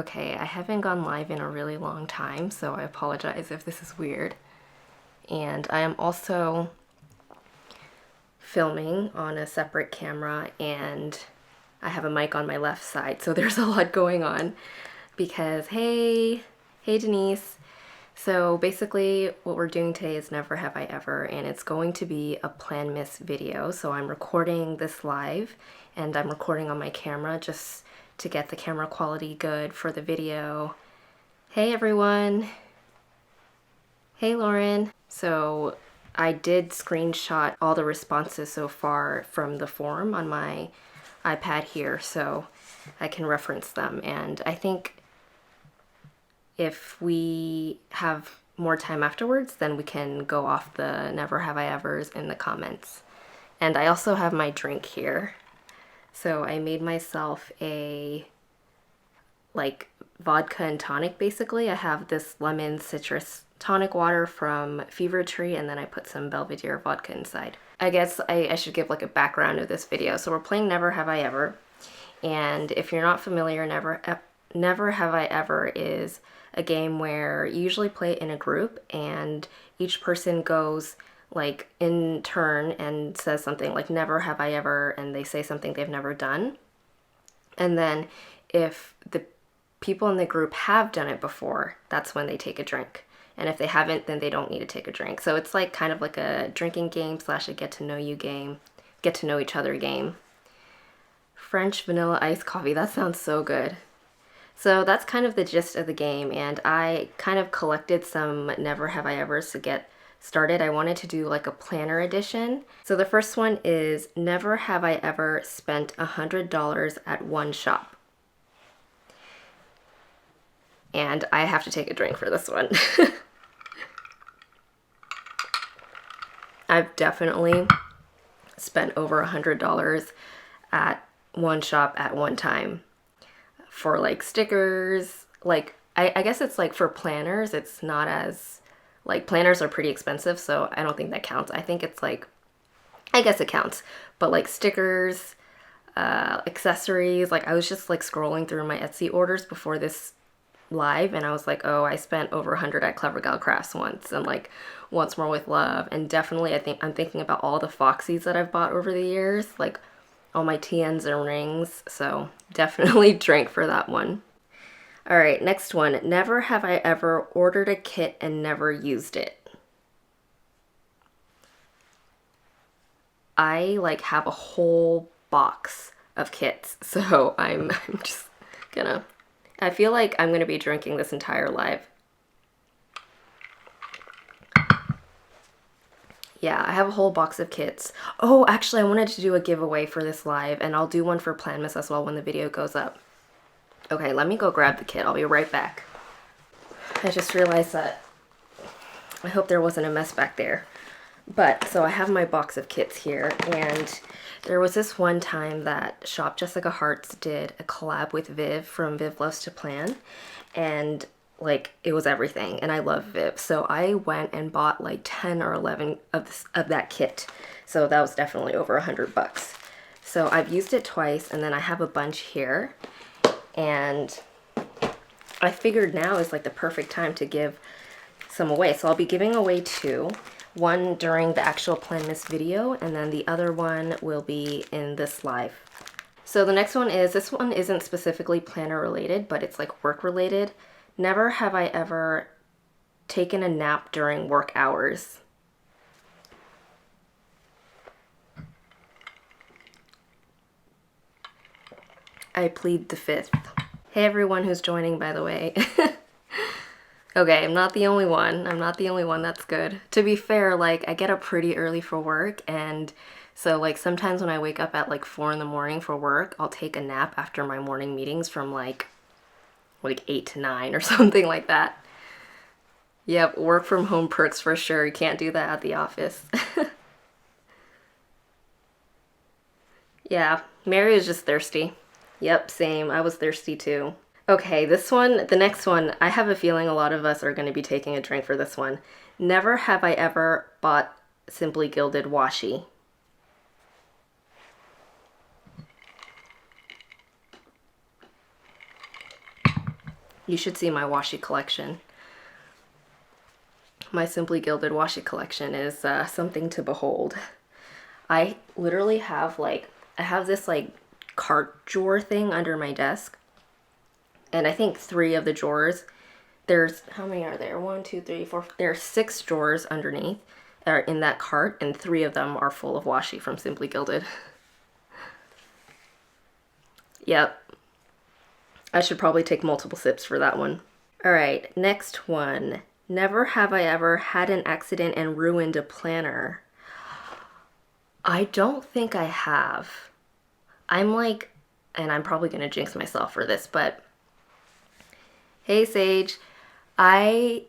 Okay, I haven't gone live in a really long time, so I apologize if this is weird. And I am also filming on a separate camera, and I have a mic on my left side, so there's a lot going on because, hey Denise. So basically what we're doing today is Never Have I Ever, and it's going to be a plan miss video. So I'm recording this live, and I'm recording on my camera just to get the camera quality good for the video. Hey everyone. Hey Lauren. So I did screenshot all the responses so far from the forum on my iPad here, so I can reference them. And I think if we have more time afterwards, then we can go off the Never Have I Evers in the comments. And I also have my drink here. So I made myself a vodka and tonic basically. I have this lemon citrus tonic water from Fever Tree, and then I put some Belvedere vodka inside. I guess I should give like a background of this video. So we're playing Never Have I Ever. And if you're not familiar, Never Have I Ever is a game where you usually play it in a group, and each person goes like in turn and says something like never have I ever, and they say something they've never done. And then if the people in the group have done it before, that's when they take a drink. And if they haven't, then they don't need to take a drink. So it's like kind of like a drinking game slash a get to know you game, get to know each other game. French vanilla iced coffee, that sounds so good. So that's kind of the gist of the game, and I kind of collected some Never Have I Evers to get started. I wanted to do like a planner edition. So the first one is Never Have I Ever spent $100 at one shop. And I have to take a drink for this one. I've definitely spent over $100 at one shop at one time. For like stickers, like I guess it's like for planners, it's not as, like planners are pretty expensive, so I don't think that counts. I think it's like, I guess it counts, but like stickers, accessories, like I was just like scrolling through my Etsy orders before this live, and I was like, oh, I spent over 100 at Clever Gal Crafts once, and like Once More with Love, and definitely I'm thinking about all the Foxies that I've bought over the years, like all my TNs and rings, so definitely drank for that one. All right, next one. Never have I ever ordered a kit and never used it. I like have a whole box of kits, so I'm just gonna, I feel like I'm gonna be drinking this entire live. Yeah, I have a whole box of kits. Oh, actually, I wanted to do a giveaway for this live, and I'll do one for Planmas as well when the video goes up. Okay, let me go grab the kit. I'll be right back. I just realized that I hope there wasn't a mess back there. But, so I have my box of kits here, and there was this one time that Shop Jessica Hearts did a collab with Viv from Viv Loves to Plan, and like it was everything, and I love Viv, so I went and bought like 10 or 11 of that kit, so that was definitely over $100. So I've used it twice, and then I have a bunch here, and I figured now is like the perfect time to give some away. So I'll be giving away two, one during the actual Planmas video, and then the other one will be in this live. So the next one is, this one isn't specifically planner related, but it's like work related. Never have I ever taken a nap during work hours. I plead the fifth. Hey everyone who's joining, by the way. Okay, I'm not the only one. I'm not the only one, that's good. To be fair, like I get up pretty early for work, and so like sometimes when I wake up at like 4 in the morning for work, I'll take a nap after my morning meetings from like 8 to 9 or something like that. Yep, work from home perks for sure. You can't do that at the office. Yeah, Mary is just thirsty. Yep, same. I was thirsty too. Okay, this one, the next one, I have a feeling a lot of us are going to be taking a drink for this one. Never have I ever bought Simply Gilded Washi. You should see my washi collection. My Simply Gilded washi collection is something to behold. I literally have I have this like cart drawer thing under my desk. And I think 3 of the drawers, there's, how many are there? 1, 2, 3, 4, there are 6 drawers underneath are in that cart, and 3 of them are full of washi from Simply Gilded. Yep. I should probably take multiple sips for that one. All right, next one. Never have I ever had an accident and ruined a planner. I don't think I have. I'm like, and I'm probably gonna jinx myself for this, but hey Sage, I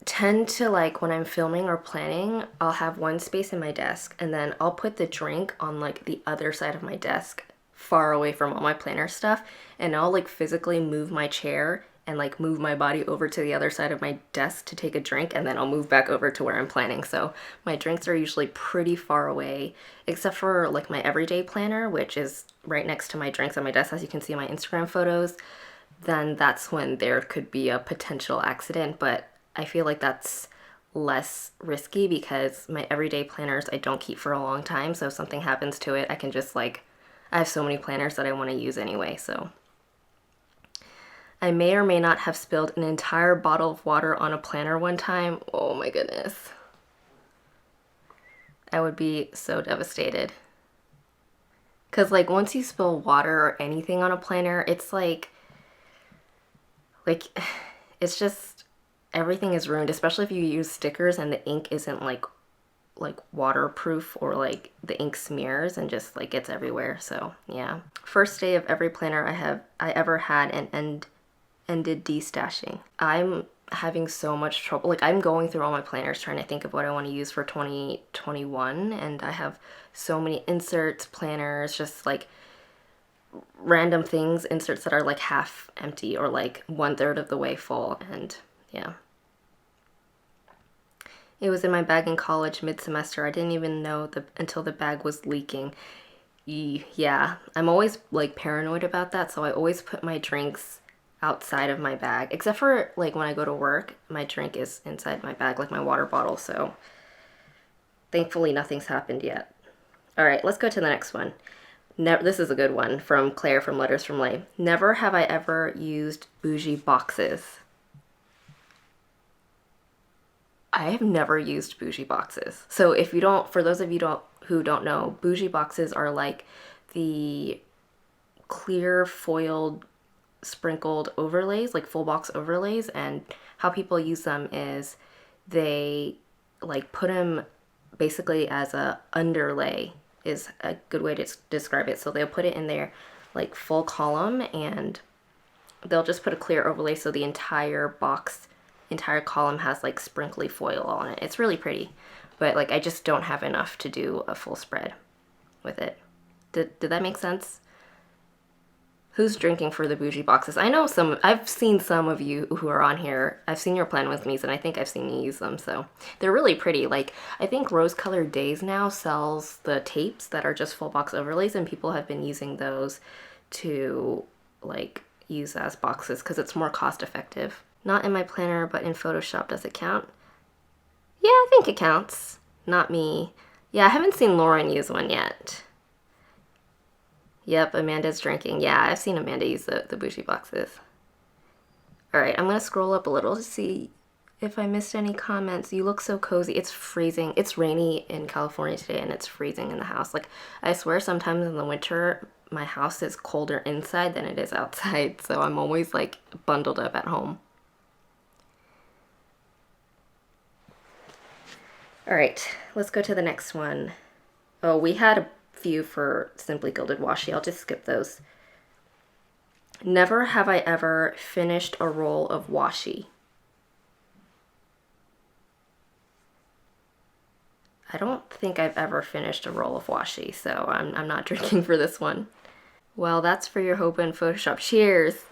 tend to like when I'm filming or planning, I'll have one space in my desk and then I'll put the drink on like the other side of my desk, far away from all my planner stuff, and I'll like physically move my chair and like move my body over to the other side of my desk to take a drink, and then I'll move back over to where I'm planning. So my drinks are usually pretty far away, except for like my everyday planner, which is right next to my drinks on my desk, as you can see in my Instagram photos. Then that's when there could be a potential accident, but I feel like that's less risky because my everyday planners I don't keep for a long time, so if something happens to it, I can just like, I have so many planners that I want to use anyway, so. I may or may not have spilled an entire bottle of water on a planner one time. Oh my goodness. I would be so devastated. Because like once you spill water or anything on a planner, it's like it's just, everything is ruined, especially if you use stickers and the ink isn't like waterproof, or like the ink smears and just like gets everywhere. So yeah. First day of every planner I ever had and ended destashing. I'm having so much trouble. Like I'm going through all my planners trying to think of what I want to use for 2021, and I have so many inserts, planners, just like random things, inserts that are like half empty or like 1/3 of the way full, and yeah. It was in my bag in college mid-semester. I didn't even know until the bag was leaking. Yeah, I'm always like paranoid about that, so I always put my drinks outside of my bag, except for like when I go to work, my drink is inside my bag, like my water bottle, so thankfully nothing's happened yet. All right, let's go to the next one. This is a good one from Claire from Letters from Lay. Never have I ever used Bougie boxes. I have never used Bougie boxes. So if you don't, for those of you who don't know, Bougie boxes are like the clear foiled sprinkled overlays, like full box overlays, and how people use them is they like put them basically as a underlay is a good way to describe it. So they'll put it in their like full column, and they'll just put a clear overlay so the entire column has like sprinkly foil on it. It's really pretty, but like I just don't have enough to do a full spread with it. Did that make sense? Who's drinking for the Bougie boxes? I know I've seen some of you who are on here. I've seen your plan with me's, and I think I've seen you use them, so they're really pretty. Like, I think Rose Colored Daze now sells the tapes that are just full box overlays, and people have been using those to like use as boxes because it's more cost effective. Not in my planner, but in Photoshop. Does it count? Yeah, I think it counts. Not me. Yeah, I haven't seen Lauren use one yet. Yep, Amanda's drinking. Yeah, I've seen Amanda use the Bougie boxes. Alright, I'm going to scroll up a little to see if I missed any comments. You look so cozy. It's freezing. It's rainy in California today, and it's freezing in the house. Like, I swear sometimes in the winter, my house is colder inside than it is outside, so I'm always, like, bundled up at home. Alright, let's go to the next one. Oh, we had a few for Simply Gilded washi. I'll just skip those. Never have I ever finished a roll of washi. I don't think I've ever finished a roll of washi, so I'm not drinking for this one. Well, that's for your hope in Photoshop. Cheers!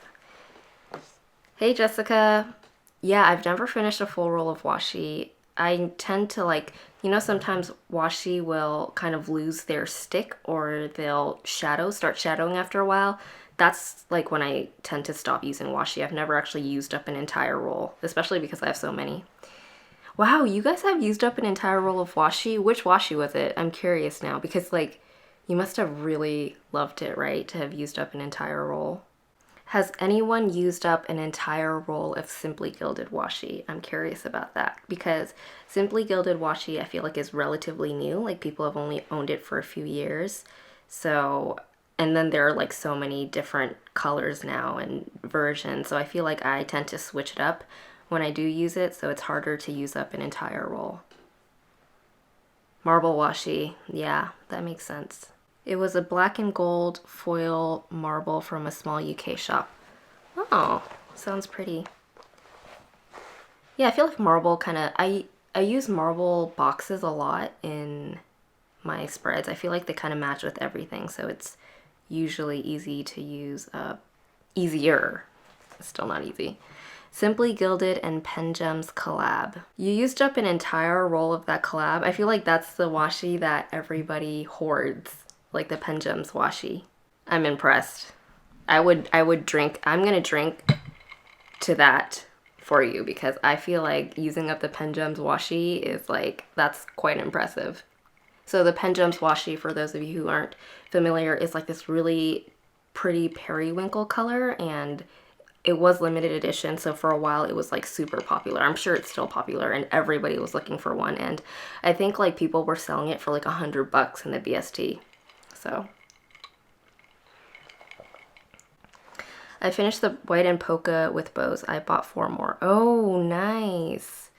Hey Jessica! Yeah, I've never finished a full roll of washi. I tend to like, you know, sometimes washi will kind of lose their stick or they'll start shadowing after a while. That's like when I tend to stop using washi. I've never actually used up an entire roll, especially because I have so many. Wow, you guys have used up an entire roll of washi? Which washi was it? I'm curious now because like you must have really loved it, right? To have used up an entire roll. Has anyone used up an entire roll of Simply Gilded washi? I'm curious about that because Simply Gilded washi I feel like is relatively new. Like people have only owned it for a few years. So, and then there are like so many different colors now and versions. So I feel like I tend to switch it up when I do use it. So it's harder to use up an entire roll. Marble washi. Yeah, that makes sense. It was a black and gold foil marble from a small UK shop. Oh, sounds pretty. Yeah, I feel like marble kind of, I use marble boxes a lot in my spreads. I feel like they kind of match with everything, so it's usually easy to use, easier. It's still not easy. Simply Gilded and PenGems collab. You used up an entire roll of that collab. I feel like that's the washi that everybody hoards. Like the PenGems washi. I'm impressed. I'm gonna drink to that for you because I feel like using up the PenGems washi is like, that's quite impressive. So the PenGems washi, for those of you who aren't familiar, is like this really pretty periwinkle color, and it was limited edition, so for a while it was like super popular. I'm sure it's still popular and everybody was looking for one, and I think like people were selling it for like $100 in the BST. So I finished the white and polka with bows. I bought 4 more. Oh, nice.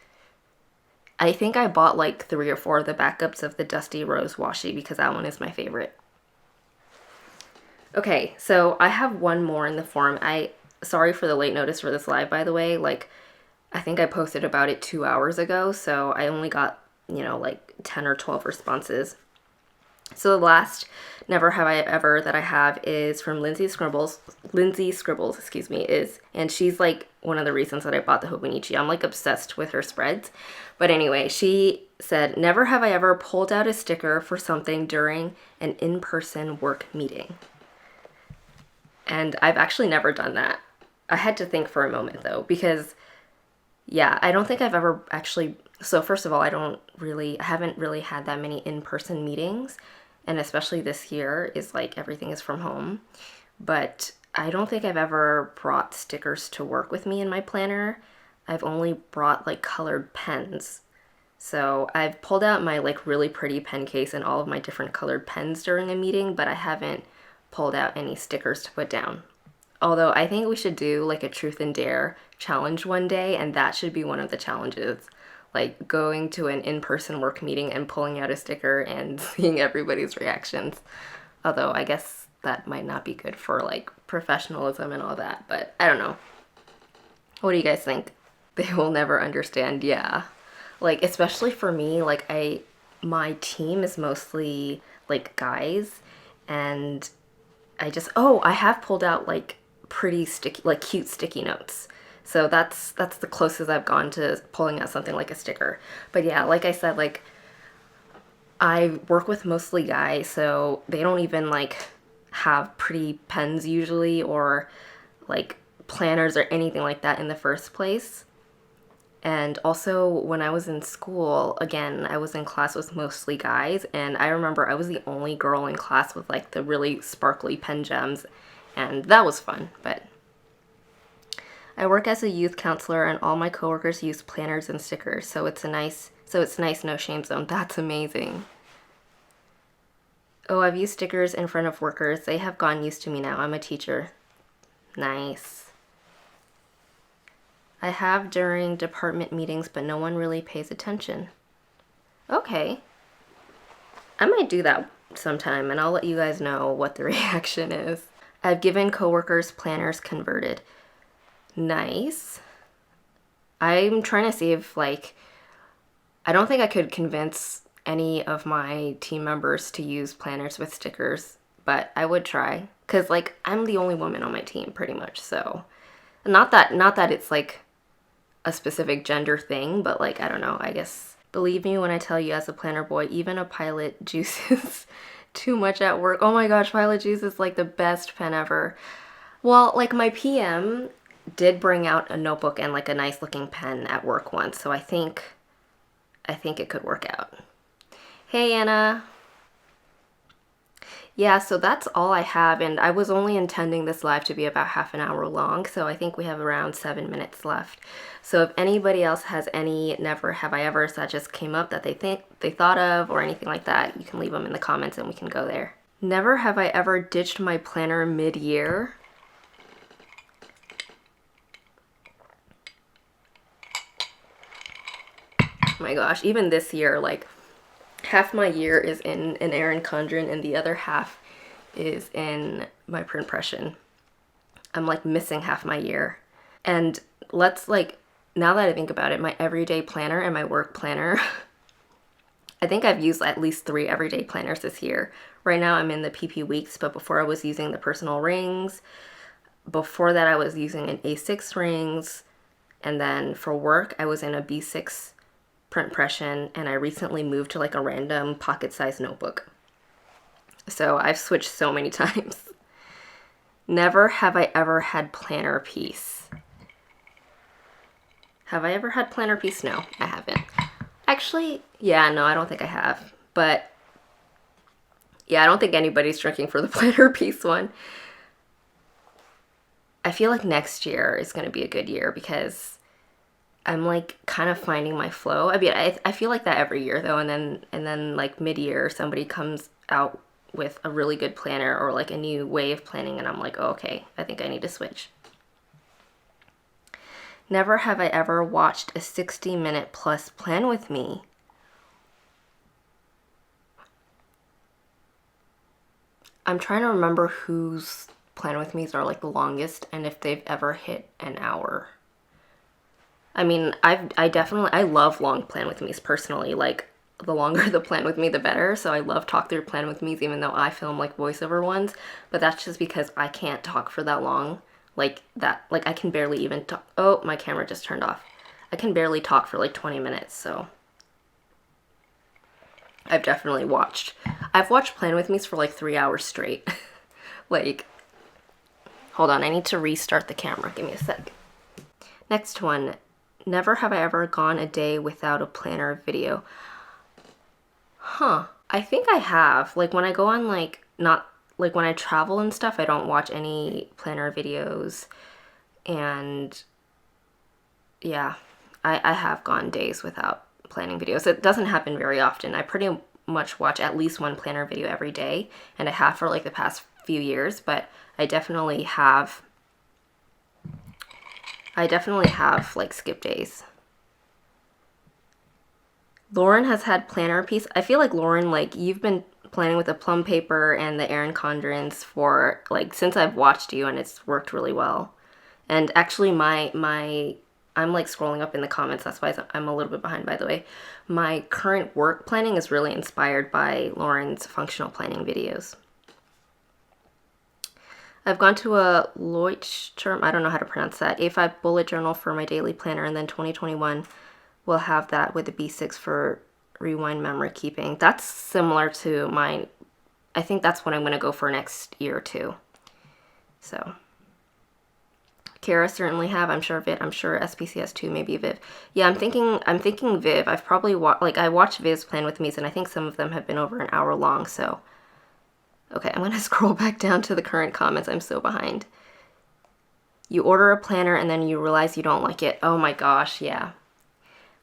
I think I bought like 3 or 4 of the backups of the Dusty Rose washi because that one is my favorite. Okay, so I have one more in the form. Sorry for the late notice for this live, by the way. Like, I think I posted about it 2 hours ago, so I only got, you know, like 10 or 12 responses. So the last Never Have I Ever that I have is from Lindsay Scribbles, excuse me, and she's like one of the reasons that I bought the Hobonichi. I'm like obsessed with her spreads. But anyway, she said, never have I ever pulled out a sticker for something during an in-person work meeting. And I've actually never done that. I had to think for a moment though, because yeah, I don't think I've ever actually, so first of all, I haven't really had that many in-person meetings. And especially this year is like everything is from home. But I don't think I've ever brought stickers to work with me in my planner. I've only brought like colored pens. So I've pulled out my like really pretty pen case and all of my different colored pens during a meeting, but I haven't pulled out any stickers to put down. Although I think we should do like a truth and dare challenge one day, and that should be one of the challenges. Like going to an in-person work meeting and pulling out a sticker and seeing everybody's reactions. Although I guess that might not be good for like professionalism and all that, but I don't know. What do you guys think? They will never understand, yeah. Like, especially for me, like my team is mostly like guys, and I have pulled out like pretty sticky, like cute sticky notes. So that's the closest I've gone to pulling out something like a sticker. But yeah, like I said, like I work with mostly guys, so they don't even like have pretty pens usually or like planners or anything like that in the first place. And also when I was in school, again, I was in class with mostly guys, and I remember I was the only girl in class with like the really sparkly PenGems, and that was fun. But I work as a youth counselor, and all my coworkers use planners and stickers, so it's nice, no shame zone. That's amazing. Oh, I've used stickers in front of workers. They have gotten used to me now. I'm a teacher. Nice. I have during department meetings, but no one really pays attention. Okay. I might do that sometime, and I'll let you guys know what the reaction is. I've given coworkers planners converted. Nice. I'm trying to see if like, I don't think I could convince any of my team members to use planners with stickers, but I would try, because like I'm the only woman on my team pretty much, so not that it's like a specific gender thing, but like I don't know, I guess Believe me when I tell you, as a planner boy, even a Pilot juices too much at work. Oh my gosh, Pilot juice is like the best pen ever. Well, like my PM did bring out a notebook and like a nice looking pen at work once, so I think it could work out. Hey Anna. Yeah, so that's all I have, and I was only intending this live to be about half an hour long, so I think we have around 7 minutes left. So if anybody else has any never have I evers that just came up that they think they thought of or anything like that, you can leave them in the comments and we can go there. Never have I ever ditched my planner mid-year. Oh my gosh, even this year, like half my year is in an Erin Condren and the other half is in my Printpression. I'm like missing half my year. And let's like, now that I think about it, my everyday planner and my work planner, I think I've used at least 3 everyday planners this year. Right now I'm in the PP Weeks, but before I was using the personal rings. Before that I was using an A6 rings. And then for work I was in a B6 Printpression, and I recently moved to like a random pocket-sized notebook. So I've switched so many times. Never have I ever had planner piece. Have I ever had planner piece? No, I haven't. Actually, yeah, no, I don't think I have. But yeah, I don't think anybody's drinking for the planner piece one. I feel like next year is going to be a good year because I'm like kind of finding my flow. I mean, I feel like that every year though, and then like mid-year somebody comes out with a really good planner or like a new way of planning and I'm like, oh, okay, I think I need to switch. Never have I ever watched a 60-minute plus plan with me. I'm trying to remember whose plan with me's are like the longest and if they've ever hit an hour. I mean, I love long plan with me's personally. Like, the longer the plan with me, the better. So I love talk through plan with me's, even though I film like voiceover ones. But that's just because I can't talk for that long. Like that, like I can barely even talk. Oh, my camera just turned off. I can barely talk for like 20 minutes. So I've watched plan with me's for like 3 hours straight. Like, hold on, I need to restart the camera. Give me a sec. Next one. Never have I ever gone a day without a planner video. Huh. I think I have. Like when I go on like, not like when I travel and stuff, I don't watch any planner videos. And yeah, I have gone days without planning videos. It doesn't happen very often. I pretty much watch at least one planner video every day, and I have for like the past few years, but I definitely have like skip days. Lauren has had planner piece. I feel like Lauren, like you've been planning with the plum paper and the Erin Condrens for like since I've watched you, and it's worked really well. And actually I'm like scrolling up in the comments, that's why I'm a little bit behind, by the way. My current work planning is really inspired by Lauren's functional planning videos. I've gone to a Leuchtturm, I don't know how to pronounce that, A5 bullet journal for my daily planner, and then 2021 will have that with the B6 for rewind memory keeping. That's similar to mine. I think that's what I'm going to go for next year too. So, Kara certainly have. I'm sure Viv. I'm sure SPCS too. Maybe Viv. Yeah, I'm thinking Viv. I've probably I watched Viv's plan with me, and I think some of them have been over an hour long. So. Okay, I'm going to scroll back down to the current comments. I'm so behind. You order a planner and then you realize you don't like it. Oh my gosh, yeah.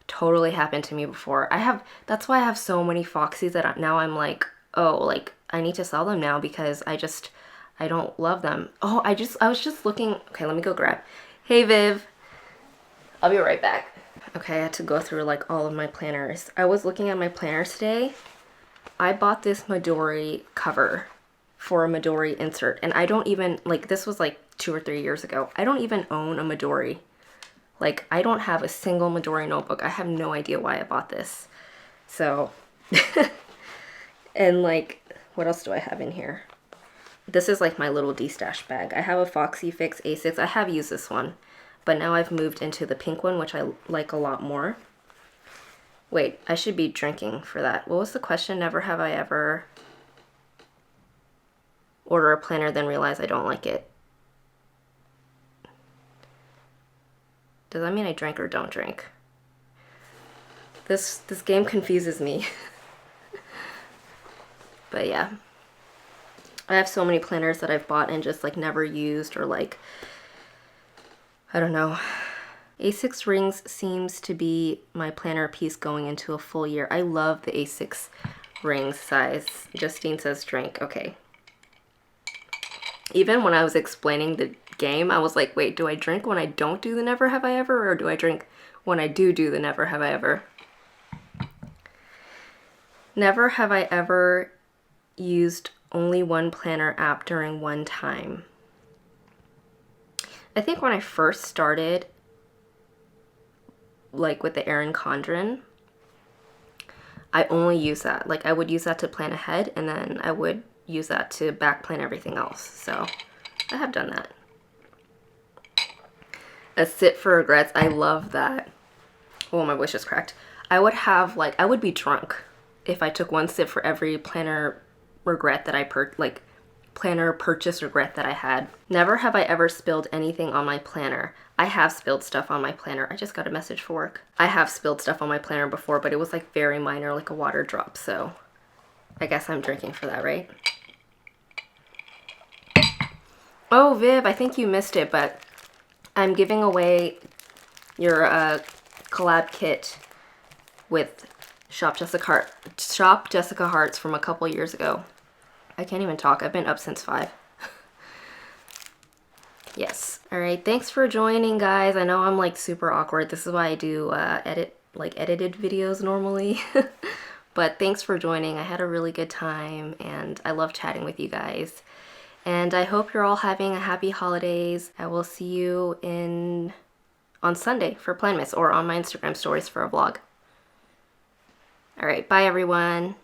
Totally happened to me before. That's why I have so many Foxies that now I'm like, oh, like I need to sell them now because I don't love them. Oh, I was just looking. Okay, let me go grab. Hey Viv. I'll be right back. Okay, I had to go through like all of my planners. I was looking at my planners today. I bought this Midori cover for a Midori insert, and I don't even, like, this was like 2 or 3 years ago. I don't even own a Midori. Like, I don't have a single Midori notebook. I have no idea why I bought this. So, and like, what else do I have in here? This is like my little D-stash bag. I have a Foxy Fix A6. I have used this one, but now I've moved into the pink one, which I like a lot more. Wait, I should be drinking for that. What was the question? Never have I ever order a planner then realize I don't like it. Does that mean I drink or don't drink? This game confuses me. But yeah. I have so many planners that I've bought and just like never used, or like, I don't know. A6 rings seems to be my planner piece going into a full year. I love the A6 rings size. Justine says drink. Okay. Even when I was explaining the game, I was like, wait, do I drink when I don't do the never have I ever, or do I drink when I do the never have I ever? Never have I ever used only one planner app during one time. I think when I first started, like with the Erin Condren, I only use that. Like I would use that to plan ahead, and then I would use that to back plan everything else. So I have done that. A sit for regrets. I love that. Oh, my wish is cracked. I would have like, I would be drunk if I took one sip for every planner regret that I planner purchase regret that I had. Never have I ever spilled anything on my planner. I have spilled stuff on my planner. I just got a message for work. I have spilled stuff on my planner before, but it was like very minor, like a water drop. So I guess I'm drinking for that, right? Oh, Viv, I think you missed it, but I'm giving away your collab kit with Shop Jessica Hearts from a couple years ago. I can't even talk. I've been up since 5. Yes. All right. Thanks for joining, guys. I know I'm like super awkward. This is why I do edited videos normally. But thanks for joining. I had a really good time and I love chatting with you guys. And I hope you're all having a happy holidays. I will see you on Sunday for Planmas, or on my Instagram stories for a vlog. All right. Bye, everyone.